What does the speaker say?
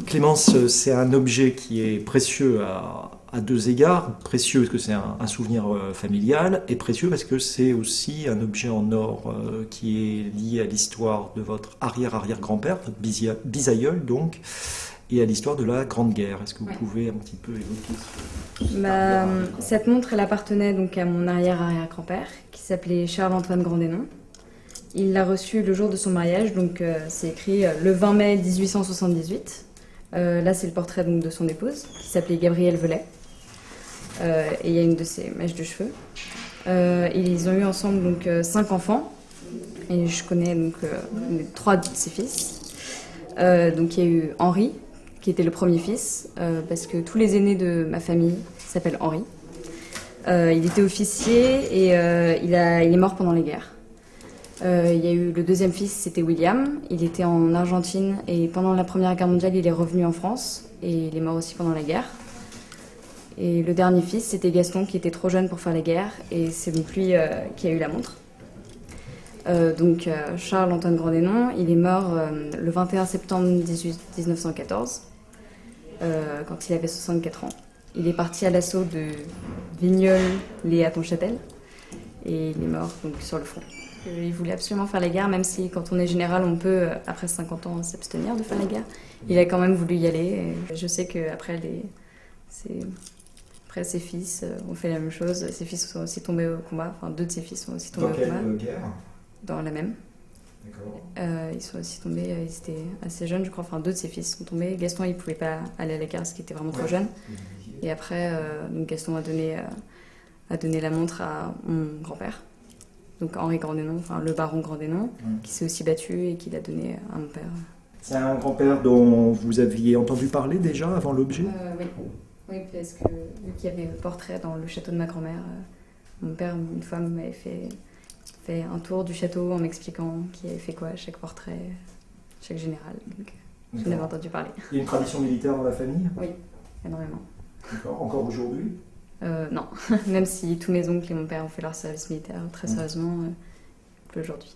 Clémence, c'est un objet qui est précieux à deux égards. Précieux parce que c'est un souvenir familial, et précieux parce que c'est aussi un objet en or qui est lié à l'histoire de votre arrière-arrière-grand-père, votre bisaïeul donc, et à l'histoire de la Grande Guerre. Est-ce que vous pouvez un petit peu évoquer cette montre, elle appartenait donc à mon arrière-arrière-grand-père, qui s'appelait Charles-Antoine Grandénon. Il l'a reçue le jour de son mariage, donc c'est écrit le 20 mai 1878. Là, c'est le portrait donc, de son épouse, qui s'appelait Gabrielle Velay. Et il y a une de ses mèches de cheveux. Ils ont eu ensemble donc 5 enfants, et je connais donc 3 de ses fils. Donc il y a eu Henri, qui était le premier fils, parce que tous les aînés de ma famille s'appellent Henri. Il était officier et il est mort pendant les guerres. Il y a eu le deuxième fils, c'était William. Il était en Argentine et pendant la Première Guerre mondiale, il est revenu en France et il est mort aussi pendant la guerre. Et le dernier fils, c'était Gaston, qui était trop jeune pour faire la guerre, et c'est donc lui qui a eu la montre. Charles-Antoine Grandénon, il est mort le 21 septembre 1914, quand il avait 64 ans. Il est parti à l'assaut de Vigneulles-lès-Atonchâtel, et il est mort donc, sur le front. Il voulait absolument faire la guerre, même si quand on est général, on peut, après 50 ans, s'abstenir de faire la guerre. Il a quand même voulu y aller. Et je sais qu'après, ses fils ont fait la même chose. Ses fils sont aussi tombés au combat. Enfin, 2 de ses fils sont aussi tombés au combat. Dans quelle guerre? Dans la même. D'accord. Ils sont aussi tombés, ils étaient assez jeunes, je crois. Enfin, 2 de ses fils sont tombés. Gaston, il ne pouvait pas aller à la guerre parce qu'il était vraiment trop jeune. Et après, donc Gaston a donné la montre à mon grand-père. Donc Henri Grandénon, enfin le baron Grandénon, qui s'est aussi battu et qui l'a donné à mon père. C'est un grand-père dont vous aviez entendu parler déjà avant l'objet? Oui, parce que vu qu'il y avait le portrait dans le château de ma grand-mère, mon père, une fois, m'avait fait un tour du château en m'expliquant qui avait fait quoi à chaque portrait, chaque général. Donc j'en avais entendu parler. Il y a une tradition militaire dans la famille? Oui, énormément. D'accord. Encore aujourd'hui? Non, même si tous mes oncles et mon père ont fait leur service militaire très sérieusement, aujourd'hui.